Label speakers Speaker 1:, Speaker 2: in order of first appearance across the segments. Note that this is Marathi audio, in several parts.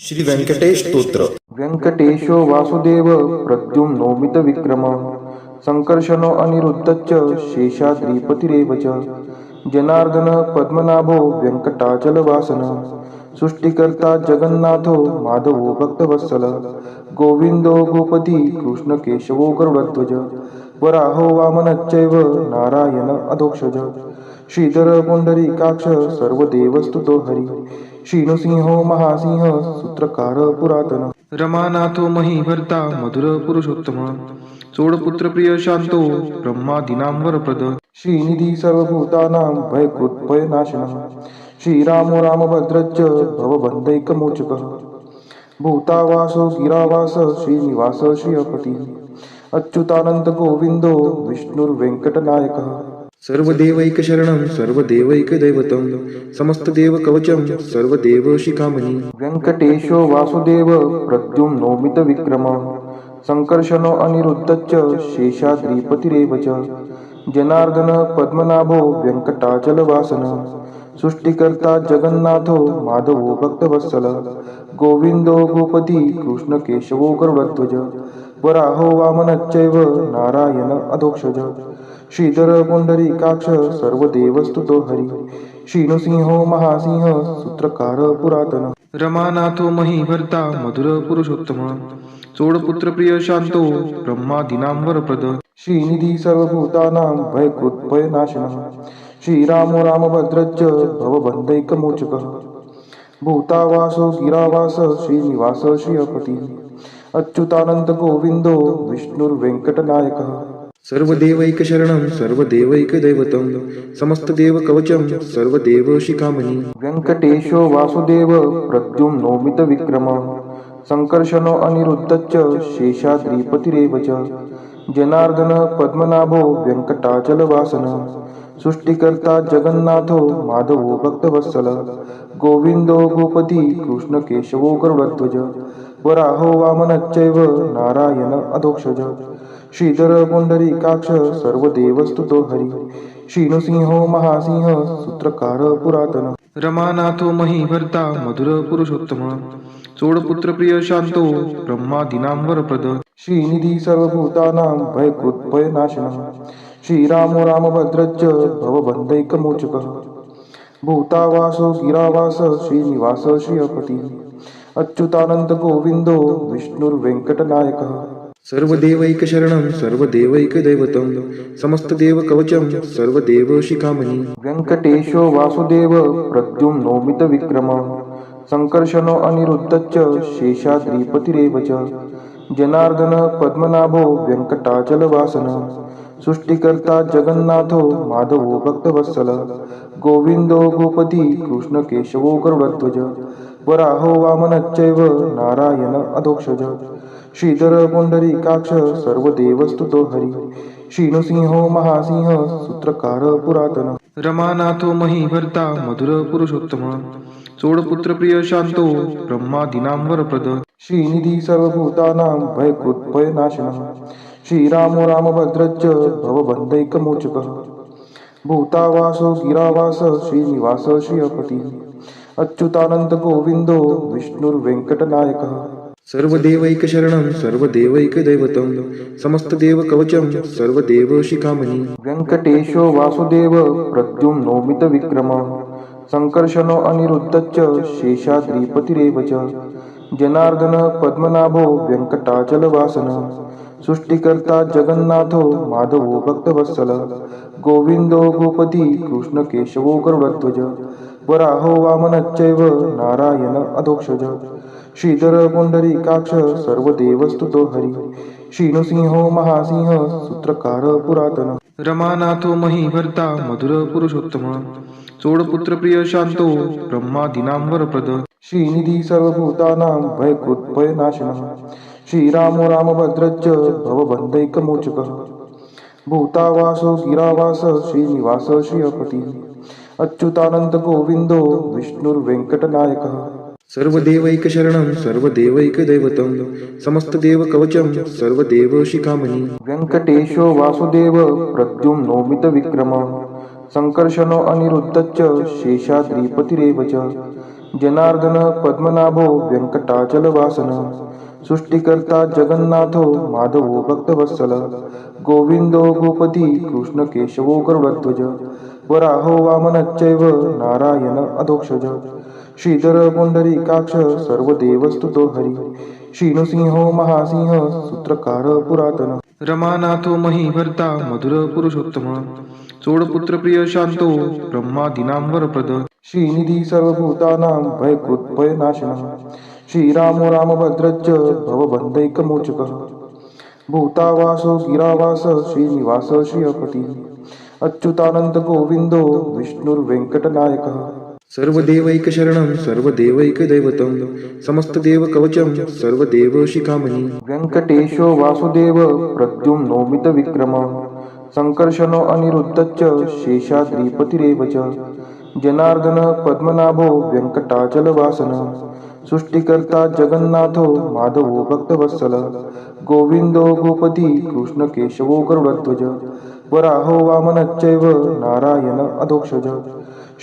Speaker 1: श्री व्यंकटेश स्तोत्र.
Speaker 2: व्यंकटेशो वासुदेव प्रद्युम्नो मितविक्रम संकर्षणो अनिरुद्धश्च शेषाद्रिपतिरेव च जनार्दन पद्मनाभो व्यंकटाचलवासन सृष्टिकर्ता जगन्नाथो माधवो भक्तवत्सल गोविंदो गोपति कृष्णकेशवो गरुडध्वज वराहो वामनश्चैव नारायण अधोक्षज श्रीधर पुंडरीकाक्ष सर्वदेवस्तुतो हरि श्रीनृसिंहो महासिंह सूत्रकार पुरातन रमानाथो महीभर्ता मधुर पुरुषोत्तम चोडपुत्र प्रिय शांतो ब्रह्मादीनां वरप्रद श्रीनिधी सर्वभूतानां भयकृत्भयनाशनः श्रीरामो रामभद्रश्च भवबन्धैकमोचकः भूतावासो गिरावास श्रीनिवास श्रियपतिः अच्युतानंद गोविंदो विष्णुर्वेंकटनायकः सर्वदेवैकशरणं सर्वदेवैकदैवतं समस्तदेवकवचं सर्वदेवशिखामणि व्यंकटेशो वासुदेव प्रद्युम्नो मितविक्रम संकर्षणो अनिरुद्धश्च शेषाद्रिपतिरेव च जनार्दन पद्मनाभो व्यंकटाचलवासन सृष्टिकर्ता जगन्नाथो माधवो भक्तवत्सल गोविंदो गोपति कृष्णकेशवो गरुडध्वज वराहो वामनश्चैव नारायण अधोक्षज श्रीधर पुंडरीकाक्ष सर्वदेवस्तुतो हरि श्रीनृसिंहो महासिंह सूत्रकार पुरातन रमानाथो महीभर्ता मधुर पुरुषोत्तम चोडपुत्र प्रिय शांतो ब्रह्मादीनां वरप्रद श्रीनिधी सर्वभूतानां भयकृत्भयनाशनः श्रीरामो रामभद्रश्च भवबन्धैकमोचकः भूतावासो गिरावास श्रीनिवास श्रियपतिः अच्युतानंद गोविंदो विष्णुर्वेंकटनायकः सर्वदेवैकशरणं सर्वदेवैकदैवतं समस्तदेवकवचं सर्वदेवशिखामणि व्यंकटेशो वासुदेव प्रद्युम्नो मितविक्रम संकर्षणो अनिरुद्धश्च शेषाद्रिपतिरेव च जनार्दन पद्मनाभो व्यंकटाचलवासन सृष्टिकर्ता जगन्नाथो माधवो भक्तवत्सल गोविंदो गोपति कृष्णकेशवो गरुडध्वज वराहो वामनश्चैव नारायण अधोक्षज श्रीधर पुंडरीकाक्ष सर्वदेवस्तुतो हरि श्रीनृसिंहो महासिंह सूत्रकार पुरातन रमानाथो महीभर्ता मधुर पुरुषोत्तम चोडपुत्र प्रिय शांतो ब्रह्मादीनां वरप्रद श्रीनिधी सर्वभूतानां भयकृत्भयनाशनः श्रीरामो रामभद्रश्च भवबन्धैकमोचकः भूतावासो गिरावास श्रीनिवास श्रियपतिः अच्युतानंद गोविंदो विष्णुर्वेंकटनायकः सर्वदेवैकशरणं सर्वदेवैकदैवतं समस्तदेवकवचं सर्वदेवशिखामणि व्यंकटेशो वासुदेव प्रद्युम्नो मितविक्रम संकर्षणो अनिरुद्धश्च शेषाद्रिपतिरेव च जनार्दन पद्मनाभो व्यंकटाचलवासन सृष्टिकर्ता जगन्नाथो माधवो भक्तवत्सल गोविंदो गोपति कृष्णकेशवो गरुडध्वज वराहो वामनश्चैव नारायण अधोक्षज श्रीधर पुंडरीकाक्ष सर्वदेवस्तुतो हरि श्रीनृसिंहो महासिंह सूत्रकार पुरातन रमानाथो महीभर्ता मधुर पुरुषोत्तम चोडपुत्र प्रिय शांतो ब्रह्मादीनां वरप्रद श्रीनिधी सर्वभूतानां भयकृत्भयनाशनः श्रीरामो रामभद्रश्च भवबन्धैकमोचकः भूतावासो गिरावास श्रीनिवास श्रियपतिः अच्युतानंद गोविंदो विष्णुर्वेंकटनायकः सर्वदेवैकशरणं सर्वदेवैकदैवतं समस्तदेवकवचं सर्वदेवशिखामणि व्यंकटेशो वासुदेव प्रद्युम्नो मितविक्रम संकर्षणो अनिरुद्धश्च शेषाद्रिपतिरेव च जनार्दन पद्मनाभो व्यंकटाचलवासन सृष्टिकर्ता जगन्नाथो माधवो भक्तवत्सल गोविंदो गोपति कृष्णकेशवो गरुडध्वज वराहो वामनश्चैव नारायण अधोक्षज श्रीधर पुंडरीकाक्ष सर्वदेवस्तुतो हरि श्रीनृसिंहो महासिंह सूत्रकार पुरातन रमानाथो महीभर्ता मधुर पुरुषोत्तम चोडपुत्र प्रिय शांतो ब्रह्मादीनां वरप्रद श्रीनिधी सर्वभूतानां भयकृत्भयनाशनः श्रीरामो रामभद्रश्च भवबन्धैकमोचकः भूतावासो गिरावास श्रीनिवास श्रियपतिः अच्युतानंद गोविंदो विष्णुर्वेंकटनायकः सर्वदेवैकशरणं सर्वदेवैकदैवतं समस्तदेवकवचं सर्वदेवशिखामणि व्यंकटेशो वासुदेव प्रद्युम्नो मितविक्रम संकर्षणो अनिरुद्धश्च शेषाद्रिपतिरेव च जनार्दन पद्मनाभो व्यंकटाचलवासन सृष्टिकर्ता जगन्नाथो माधवो भक्तवत्सल गोविंदो गोपती कृष्ण केशवो गरुडध्वज वराहो वामनश्चैव नारायण अधोक्षज श्रीधर पुंडरीकाक्ष सर्वदेवस्तुतो हरि श्रीनृसिंहो महासिंह सूत्रकार पुरातन रमानाथो महीभर्ता मधुर पुरुषोत्तम चोडपुत्र प्रिय शांतो ब्रह्मादीनां वरप्रद श्रीनिधी सर्वभूतानां भयकृत भयनाशनः श्रीरामो रामभद्रश्च भवबन्धैकमोचकः भूतावासो गिरावास श्रीनिवास श्रियपति अच्युतानंद गोविंदो विष्णुर्वेंकटनायकः सर्वदेवैकशरणं सर्वदेवैकदैवतं समस्तदेवकवचं सर्वदेवशिखामणि व्यंकटेशो वासुदेव प्रद्युम्नो मितविक्रमः संकर्षणो अनिरुद्धश्च शेषाद्रिपतिरेव च जनार्दन पद्मनाभो व्यंकटाचलवासन सृष्टिकर्ता जगन्नाथो माधवो भक्तवत्सल गोविंदो गोपती कृष्ण केशवो गरुडध्वज वराहो वामनश्चैव नारायण अधोक्षज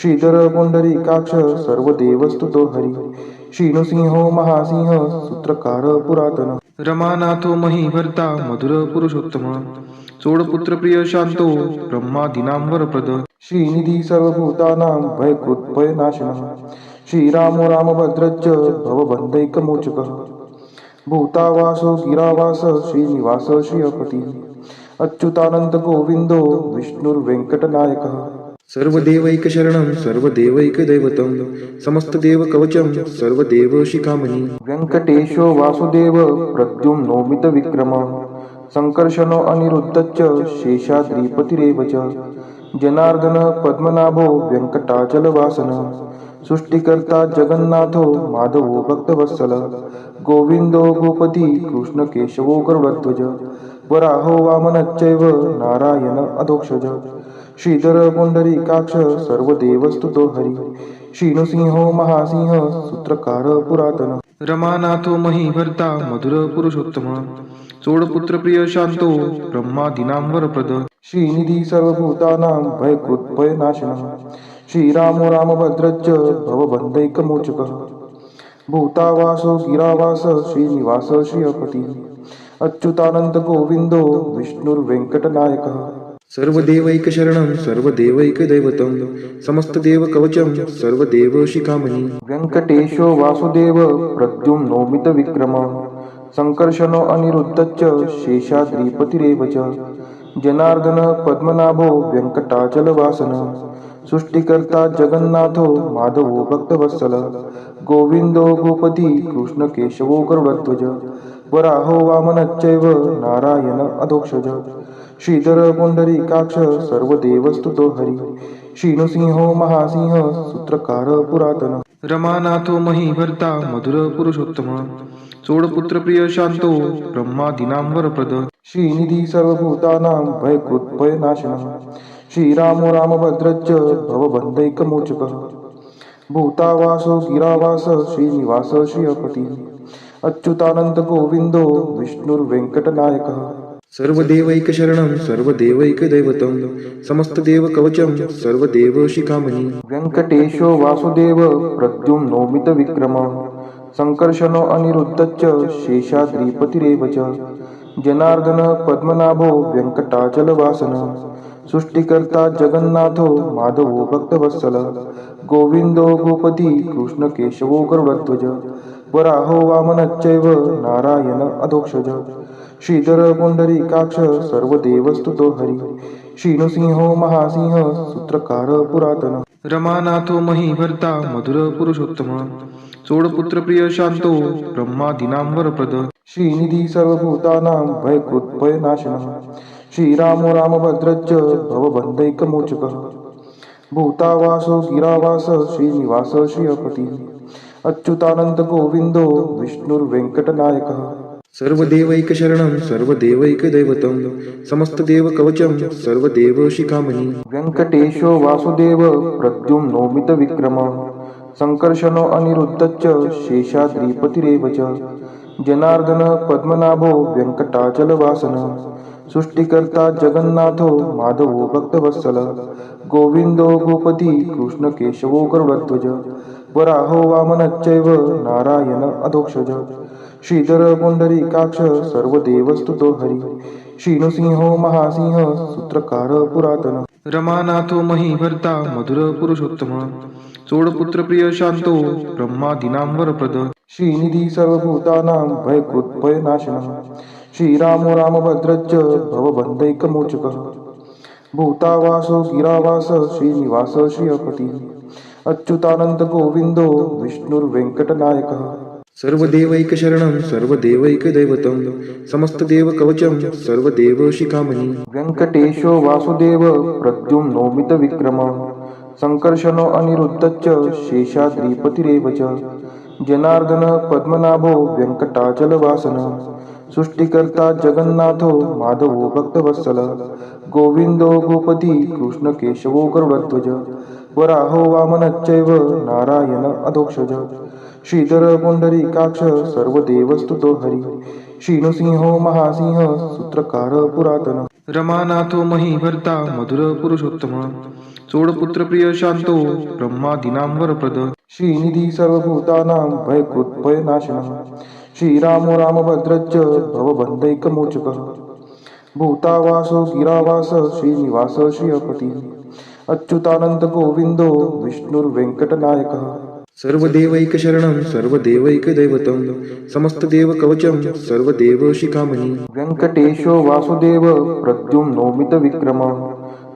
Speaker 2: श्रीधर पुंडरीकाक्ष सर्वदेवस्तुतो हरि श्रीनृसिंहो महासिंह सूत्रकार पुरातन रमानाथो महीभर्ता मधुर पुरुषोत्तम चोडपुत्र प्रिय शांतो ब्रह्मादीनां वरप्रद श्रीनिधी सर्वभूतानां भयकृत भयनाशनः श्रीरामो रामभद्रश्च भवबन्धैकमोचकः भूतावासो गिरावास श्रीनिवास श्रियपति अच्युतानंद गोविंदो विष्णुर्वेंकटनायकः सर्वदेवैकशरणं सर्वदेवैकदैवतं समस्तदेवकवचं सर्वदेवशिखामणि व्यंकटेशो वासुदेव प्रद्युम्नो मितविक्रमः संकर्षणो अनिरुद्धश्च शेषाद्रिपतिरेव च जनार्दन पद्मनाभो व्यंकटाचलवासन सृष्टिकर्ता जगन्नाथो माधवो भक्तवत्सल गोविंदो गोपती कृष्ण केशवो गरुडध्वज वराहो वामनश्चैव नारायण अधोक्षज श्रीधर पुंडरीकाक्ष सर्वदेवस्तुतो हरि श्रीनृसिंहो महासिंह सूत्रकार पुरातन रमानाथो महीभर्ता मधुर पुरुषोत्तम चोडपुत्र प्रिय शांतो ब्रह्मादीनां वरप्रद श्रीनिधी सर्वभूतानां भयकृत भयनाशनः श्रीरामो रामभद्रश्च भवबन्धैकमोचकः भूतावासो गिरावास श्रीनिवास श्रियपति अच्युतानंद गोविंदो विष्णुर्वेंकटनायकः सर्वदेवैकशरणं सर्वदेवैकदैवतं समस्तदेवकवचं सर्वदेवशिखामणि व्यंकटेशो वासुदेव प्रद्युम्नो मितविक्रमः संकर्षणो अनिरुद्धश्च शेषाद्रिपतिरेव च जनार्दन पद्मनाभो व्यंकटाचलवासन सृष्टिकर्ता जगन्नाथो माधवो भक्तवत्सल गोविंदो गोपती कृष्ण केशवो गरुडध्वज वराहो वामनश्चैव नारायण अधोक्षज श्रीधर पुंडरीकाक्ष सर्वदेवस्तुतो हरि श्रीनृसिंहो महासिंह सूत्रकार पुरातन रमानाथो महीभर्ता मधुर पुरुषोत्तम चोडपुत्र प्रिय शांतो ब्रह्मादीनां वरप्रद श्रीनिधी सर्वभूतानां भयकृत भयनाशनः श्रीरामो रामभद्रश्च भवबन्धैकमोचकः भूतावासो गिरावास श्रीनिवास श्रियपति अच्युतानंद गोविंदो विष्णुर्वेंकटनायकः सर्वदेवैकशरणं सर्वदेवैकदैवतं समस्तदेवकवचं सर्वदेवशिखामणि व्यंकटेशो वासुदेव प्रद्युम्नो मितविक्रमः संकर्षणो अनिरुद्धश्च शेषाद्रिपतिरेव च जनार्दन पद्मनाभो व्यंकटाचलवासन सृष्टिकर्ता जगन्नाथो माधवो भक्तवत्सल गोविंदो गोपती कृष्ण केशवो गरुडध्वज वराहो वामनश्चैव नारायण अधोक्षज श्रीधर पुंडरीकाक्ष सर्वदेवस्तुतो हरि श्रीनृसिंहो महासिंह सूत्रकार पुरातन रमानाथो महीभर्ता मधुर पुरुषोत्तम चोडपुत्र प्रिय शांतो ब्रह्मादीनां वरप्रद श्रीनिधी सर्वभूतानां भयकृत भयनाशनः श्रीरामो रामभद्रश्च भवबन्धैकमोचकः भूतावासो गिरावास श्रीनिवास श्रियपति अच्युतानंद गोविंदो विष्णुर्वेंकटनायकः सर्वदेवैकशरणं सर्वदेवैकदैवतं समस्तदेवकवचं सर्वदेवशिखामणि व्यंकटेशो वासुदेव प्रद्युम्नो मितविक्रमः संकर्षणो अनिरुद्धश्च शेषाद्रिपतिरेव च जनार्दन पद्मनाभो व्यंकटाचलवासन सृष्टिकर्ता जगन्नाथो माधवो भक्तवत्सल गोविंदो गोपती कृष्ण केशवो गरुडध्वज वराहो वामनश्चैव नारायण अधोक्षज श्रीधर पुंडरीकाक्ष सर्वदेवस्तुतो हरी श्रीनृसिंहो महासिंह सूत्रकार पुरातन रमानाथो महीभर्ता मधुर पुरुषोत्तम चोडपुत्र प्रिय शांतो ब्रह्मादीनां वरप्रद श्रीनिधी सर्वभूतानां भयकृत् भयनाशनः श्रीरामो रामभद्रश्च भवबन्धैकमोचकः भूतावासो गिरावास श्रीनिवास श्रियपती अच्युतानंद गोविंदो विष्णुर्वेंकटनायकः सर्वदेवैकशरणं सर्वदेवैकदैवतं समस्तदेवकवचं सर्वदेवशिखामणि व्यङ्कटेशो वासुदेव प्रद्युम्नोमितविक्रमः सङ्कर्षणो अनिरुद्धश्च शेषाद्रिपतिरेव च जनार्दन पद्मनाभो व्यङ्कटाचलवासनः सृष्टिकर्ता जगन्नाथो माधवो भक्तवत्सल गोविंदो गोपती कृष्ण केशवो गरुडध्वज वराहो वामनश्चैव नारायण अधोक्षज श्रीधर पुंडरीकाक्ष सर्वदेवस्तुतो हरी श्रीनृसिंहो महासिंह सूत्रकार पुरातन रमानाथो महीभर्ता मधुर पुरुषोत्तम चोडपुत्र प्रिय शांतो ब्रह्मादीनां वरप्रद श्रीनिधी सर्वभूतानां भयकृत् भयनाशनः श्रीरामो रामभद्रश्च भवबन्धैकमोचकः भूतावासो गिरावास श्रीनिवास श्रियपती अच्युतानंद गोविंदो विष्णुर्वेंकटनायकः सर्वदेवैकशरणं सर्वदेवैकदैवतं समस्तदेवकवचं सर्वदेवशिखामणि व्यङ्कटेशो वासुदेव प्रद्युम्नोमितविक्रमः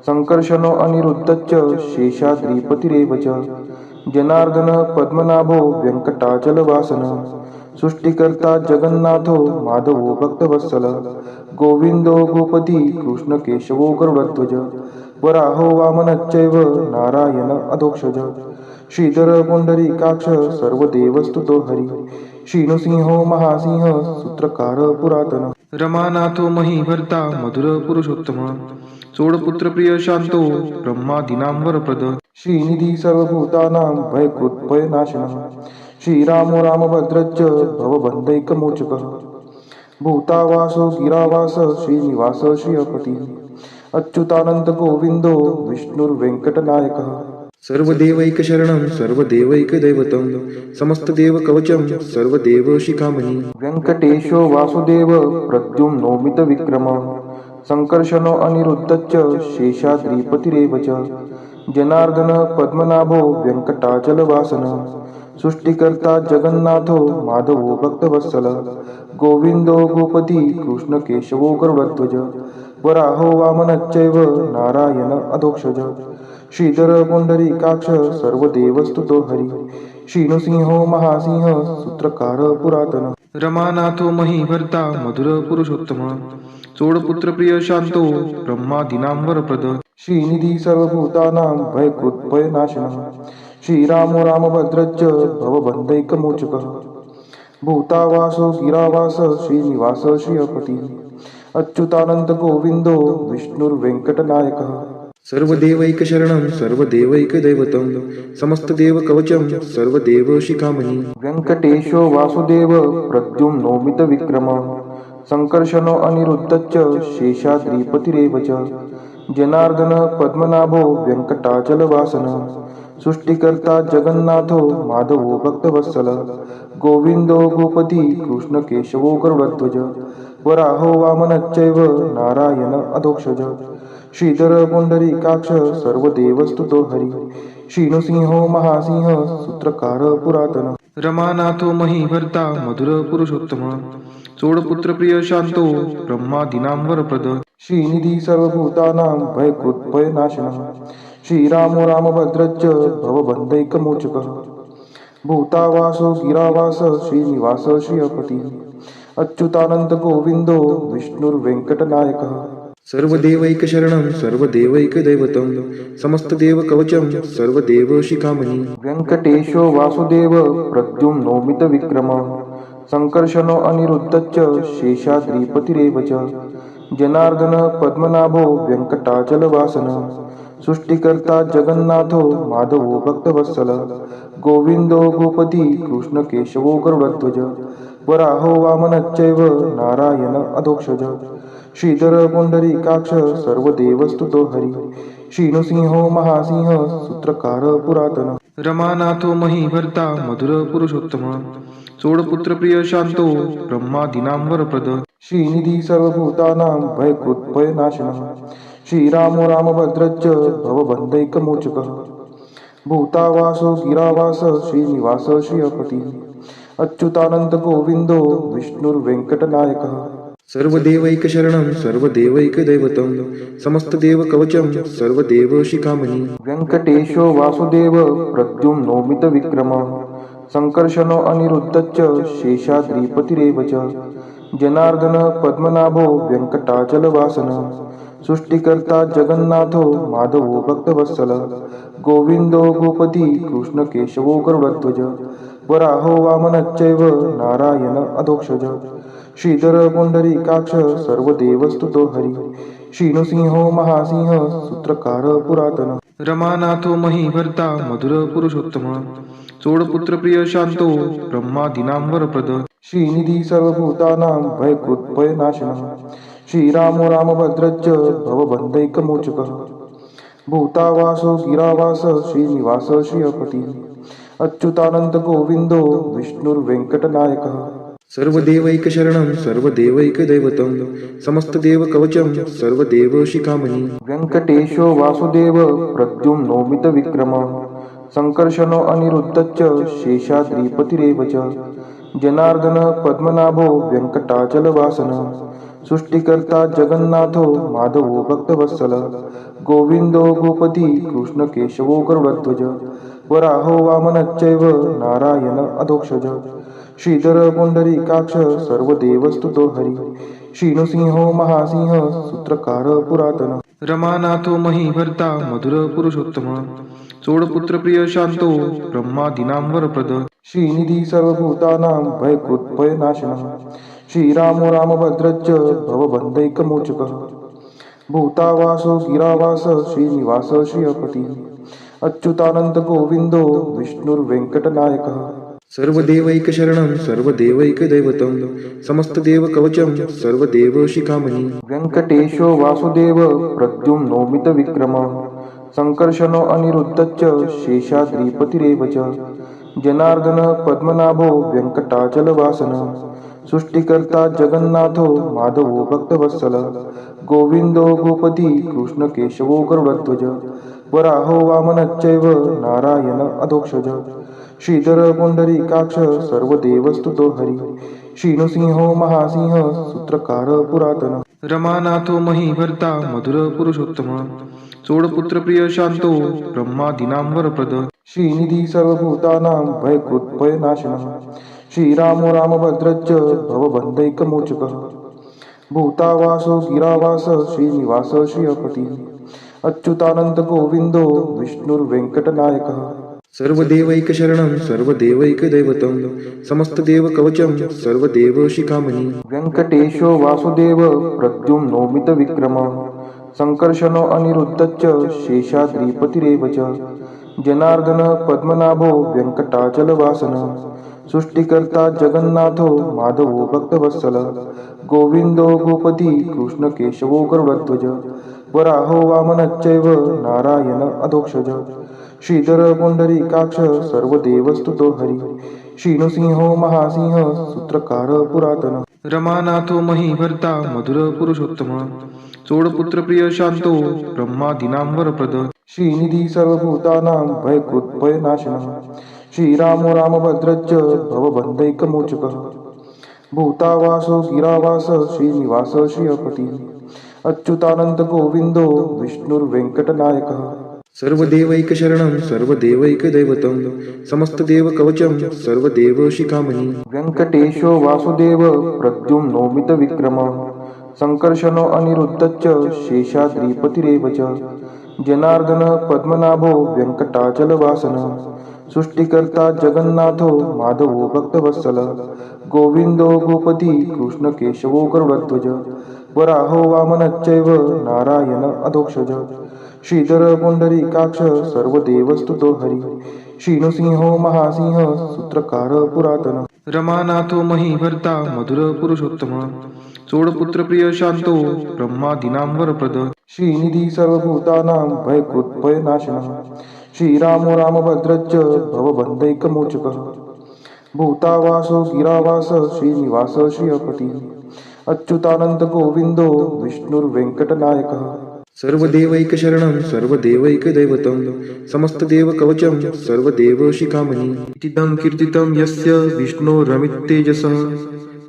Speaker 2: सङ्कर्षणो अनिरुद्धश्च शेषाद्रिपतिरेव च जनार्दन पद्मनाभो व्यङ्कटाचलवासनः सृष्टिकर्ता जगन्नाथो माधवो भक्तवत्सल गोविंदो गोपती कृष्ण केशवो गरुडध्वज वराहो वामनश्चैव नारायण अधोक्षज श्रीधर पुंडरीकाक्ष सर्वदेवस्तुतो हरी श्रीनृसिंहो महासिंह सूत्रकार पुरातन रमानाथो महीभर्ता मधुर पुरुषोत्तम चोडपुत्र प्रिय शांतो ब्रह्मादीनां वरप्रद श्रीनिधी सर्वभूतानां भयकृत् भयनाशनः श्रीरामो रामभद्रश्च भवबन्धैकमोचकः भूतावासो गिरावास श्रीनिवास श्रियपती अच्युतानंद गोविंदो विष्णुर्वेंकटनायकः सर्वदेवैकशरणं सर्वदेवैकदैवतं समस्तदेवकवचं सर्वदेवशिखामणि व्यङ्कटेशो वासुदेव प्रद्युम्नोमितविक्रमः सङ्कर्षणो अनिरुद्धश्च शेषाद्रिपतिरेव च जनार्दन पद्मनाभो व्यङ्कटाचलवासनः सृष्टिकर्ता जगन्नाथो माधवो भक्तवत्सल गोविंदो गोपती कृष्ण केशवो गरुडध्वज वराहो वामनश्चैव नारायण अधोक्षज श्रीधर पुंडरीकाक्ष सर्वदेवस्तुतो हरी श्रीनृसिंहो महासिंह सूत्रकार पुरातन रमानाथो महीभर्ता मधुर पुरुषोत्तम चोडपुत्र प्रिय शांतो ब्रह्मादीनां वरप्रद श्रीनिधी सर्वभूतानां भयकृत् भयनाशनः श्रीरामो रामभद्रश्च भवबन्धैकमोचकः भूतावासो गिरावास श्रीनिवास श्रियपती अच्युतानंद गोविंदो विष्णुर्वेंकटनायकः सर्वदेवैकशरणं सर्वदेवैकदैवतं समस्तदेवकवचं सर्वदेवशिखामणि व्यङ्कटेशो वासुदेव प्रद्युम्नोमितविक्रमः सङ्कर्षणो अनिरुद्धश्च शेषाद्रिपतिरेव च जनार्दन पद्मनाभो व्यङ्कटाचलवासनः सृष्टिकर्ता जगन्नाथो माधवो भक्तवत्सल गोविंदो गोपती कृष्ण केशवो गरुडध्वज वराहो वामनश्चैव नारायण अधोक्षज श्रीधर पुंडरीकाक्ष सर्वदेवस्तुतो हरी श्रीनृसिंहो महासिंह सूत्रकार पुरातन रमानाथो महीभर्ता मधुर पुरुषोत्तम चोडपुत्र प्रिय शांतो ब्रह्मादीनां वरप्रद श्रीनिधी सर्वभूतानां भयकृत् भयनाशनः श्रीरामो रामभद्रश्च भवबन्धैकमोचकः भूतावासो गिरावास श्रीनिवास श्रियपती अच्युतानंद गोविंदो विष्णुर्वेंकटनायकः सर्वदेवैकशरणं सर्वदेवैकदैवतं समस्तदेवकवचं सर्वदेवशिखामणि व्यङ्कटेशो वासुदेव प्रद्युम्नोमितविक्रमः सङ्कर्षणो अनिरुद्धश्च शेषाद्रिपतिरेव च जनार्दन पद्मनाभो व्यङ्कटाचलवासनः सृष्टिकर्ता जगन्नाथो माधवो भक्तवत्सल गोविंदो गोपती कृष्ण केशवो गरुडध्वज वराहो वामनश्चैव नारायण अधोक्षज श्रीधर पुंडरीकाक्ष सर्व देवस्तुतो हरी. श्रीनृसिंहो महासिंह सूत्रकार पुरातन. रमानाथो महीभर्ता मधुर पुरुषोत्तम. चोडपुत्र प्रिय शांतो ब्रह्मादीनां वरप्रद. श्रीनिधी सर्वभूतानां भयकृत्भयनाशनः. श्रीरामो रामभद्रश्च भवबन्धैकमोचकः. भूतावासो गिरावास श्रीनिवास श्रियपती. अच्युतानंद गोविंदो विष्णुर्वेंकटनायकः. सर्वदेवैकशरणं सर्वदेवैकदैवतं समस्तदेवकवचं सर्वदेवशिखामणि. व्यङ्कटेशो वासुदेव प्रद्युम्नोमितविक्रमः. सङ्कर्षणो अनिरुद्धश्च शेषाद्रिपतिरेव च. जनार्दन पद्मनाभो व्यङ्कटाचलवासनः. सृष्टिकर्ता जगन्नाथो माधवो भक्तवत्सलः. गोविन्दो गोपती कृष्णकेशवो गरुडध्वज. वराहो वामनश्चैव नारायण अधोक्षज. श्रीधर पुंडरीकाक्ष सर्वदेवस्तुतो हरी. श्रीनृसिंहो महासिंह सूत्रकार पुरातन. रमानाथो महीभर्ता मधुर पुरुषोत्तम. चोडपुत्र प्रिय शांतो ब्रह्मादीनां वरप्रद. श्रीनिधी सर्वभूतानां भयकृत्भयनाशनः. श्रीरामो रामभद्रश्च भवबन्धैकमोचकः. भूतावासो गिरावास श्रीनिवास श्रियपती. अच्युतानंद गोविंदो विष्णुर्वेंकटनायकः. सर्वदेवैकशरणं सर्वदेवैकदैवतं समस्तदेवकवचं सर्वदेवशिखामणि. व्यङ्कटेशो वासुदेव प्रद्युम्नोमितविक्रमः. सङ्कर्षणो अनिरुद्धश्च शेषाद्रिपतिरेव च. जनार्दन पद्मनाभो व्यङ्कटाचलवासनः. सृष्टिकर्ता जगन्नाथो माधवो भक्तवत्सलः. गोविन्दो गोपती कृष्णकेशवो गरुडध्वज. वराहो वामनश्चैव नारायण अधोक्षज. श्रीधर पुंडरीकाक्ष सर्वदेवस्तुतो हरी. श्रीनृसिंहो महासिंह सूत्रकार पुरातन. रमानाथो महीभर्ता मधुर पुरुषोत्तम. चोडपुत्र प्रिय शांतो ब्रह्मादीनां वरप्रद. श्रीनिधी सर्वभूतानां भयकृत्भयनाशनः. श्रीरामो रामभद्रश्च भवबन्धैकमोचकः. भूतावासो गिरावास श्रीनिवास श्रियपती. अच्युतानंद गोविंदो विष्णुर्वेंकटनायकः. सर्वदेवैकशरणं सर्वदेवैकदैवतं समस्तदेवकवचं सर्वदेवशिखामणि. व्यङ्कटेशो वासुदेव प्रद्युम्नोमितविक्रमः. सङ्कर्षणो अनिरुद्धश्च शेषाद्रिपतिरेव च. जनार्दन पद्मनाभो व्यङ्कटाचलवासनः. सृष्टिकर्ता जगन्नाथो माधवो भक्तवत्सलः. गोविन्दो गोपती कृष्णकेशवो गरुडध्वज. वराहो वामनश्चैव नारायण अधोक्षज. श्रीधर पुंडरीकाक्ष सर्वदेवस्तुतो हरी. श्रीनृसिंहो महासिंह सूत्रकार पुरातन. रमानाथो महीभर्ता मधुर पुरुषोत्तम. चोडपुत्र प्रिय शांतो ब्रह्मादीनां वरप्रद. श्रीनिधी सर्वभूतानां भयकृत्भयनाशनः. श्रीरामो रामभद्रश्च भवबन्धैकमोचकः. भूतावासो गिरावास श्रीनिवास श्रियपती. अच्युतानंद गोविंदो विष्णुर्वेंकटनायकः. सर्वदेवैकशरणं सर्वदेवैकदैवतं समस्तदेवकवचं सर्वदेवशिखामणि. व्यङ्कटेशो वासुदेव प्रद्युम्नोमितविक्रमः. सङ्कर्षणो अनिरुद्धश्च शेषाद्रिपतिरेव च. जनार्दन पद्मनाभो व्यङ्कटाचलवासनः. सृष्टिकर्ता जगन्नाथो माधवो भक्तवत्सलः. गोविन्दो गोपती कृष्णकेशवो गरुडध्वज. वराहो वामनश्चैव नारायण अधोक्षज. श्रीधर पुंडरीकाक्ष सर्वदेवस्तुतो हरी. श्रीनृसिंहो महासिंह सूत्रकार पुरातन. रमानाथो महीभर्ता मधुर पुरुषोत्तम. चोडपुत्र प्रिय शांतो ब्रह्मादीनां वरप्रद. श्रीनिधी सर्वभूतानां भयकृत्भयनाशनः. श्रीरामो रामभद्रश्च भवबन्धैकमोचकः. भूतावासो गिरावास श्रीनिवास श्रियपती. अच्युतानंद गोविंदो विष्णुर्वेंकटनायकः. सर्वदेवैकशरणं सर्वदेवैकदैवतं समस्तदेवकवचं सर्वदेवशिखामणि. व्यङ्कटेशो वासुदेव प्रद्युम्नोमितविक्रमः. सङ्कर्षणो अनिरुद्धश्च शेषाद्रिपतिरेव च. जनार्दन पद्मनाभो व्यङ्कटाचलवासनः. सृष्टिकर्ता जगन्नाथो माधवो भक्तवत्सलः. गोविन्दो गोपती कृष्णकेशवो गरुडध्वज. वराहो वामनश्चैव नारायण अधोक्षज. श्रीधर पुंडरीकाक्ष सर्वदेवस्तुतो हरी. श्रीनृसिंहो महासिंह सूत्रकार पुरातन. रमानाथो महीभर्ता मधुर पुरुषोत्तम. चोडपुत्र प्रिय शांतो ब्रह्मादीनां वरप्रद श्रीनिधी सर्वभूतानां भयकृत्भयनाशनः श्रीरामो रामभद्रश्च भवबन्धैकमोचकः भूतावासो गिरावास श्रीनिवास श्रियपती अच्युतानंद गोविंदो विष्णुर्वेंकटनायकः सर्वदेवैकशरणं सर्वदेवैकदैवतं समस्तदेवकवचं सर्वदेवशिखामणि इतीदं कीर्तितं यस्य विष्णोरमिततेजसः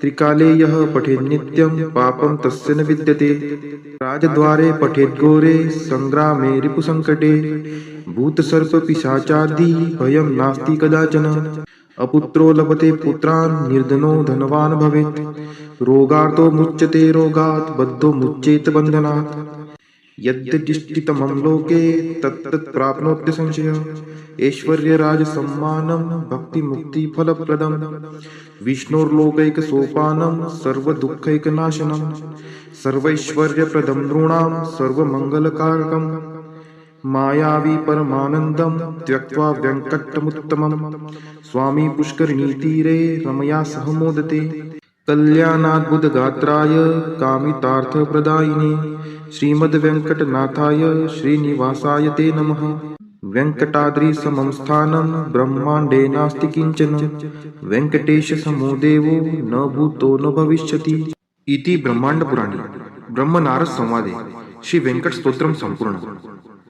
Speaker 2: त्रिकाले यः पठेन्नित्यं पापं तस्य न विद्यते राजद्वारे पठेद्घोरे सङ्ग्रामे रिपुसङ्कटे भूतसर्पपिशाचादि भयं नास्ति कदाचन अपुत्रो लभते पुत्रान् निर्धनो धनवान् भवेत् रोगार्तो मुच्यते रोगात् बद्धो मुच्येत बन्धनात् यद्यदिष्टितमं लोके तत्तत् प्राप्नोत्य संशयः ऐश्वर्यराजसम्मानं भक्तिमुक्तिफलप्रदं विष्णोर्लोकैकसोपानं सर्वदुःखैकनाशनं सर्वैश्वर्यप्रदं नृणां सर्वमङ्गलकारकं मायावी परमानन्दं त्यक्त्वा व्यङ्कटमुत्तमं स्वामी पुष्करिणीतीरे रमया सह मोदते कल्याणाद्भुतगात्राय कामितार्थप्रदायिने श्रीमद्वेङ्कटनाथाय श्रीनिवासाय ते नमः वेङ्कटाद्रिसमं स्थानं ब्रह्माण्डे नास्ति किञ्चन वेङ्कटेशसमो देवो न भूतो न भविष्यति इति ब्रह्माण्डपुराणे ब्रह्मनारद संवादे श्री वेङ्कट स्तोत्रम संपूर्ण।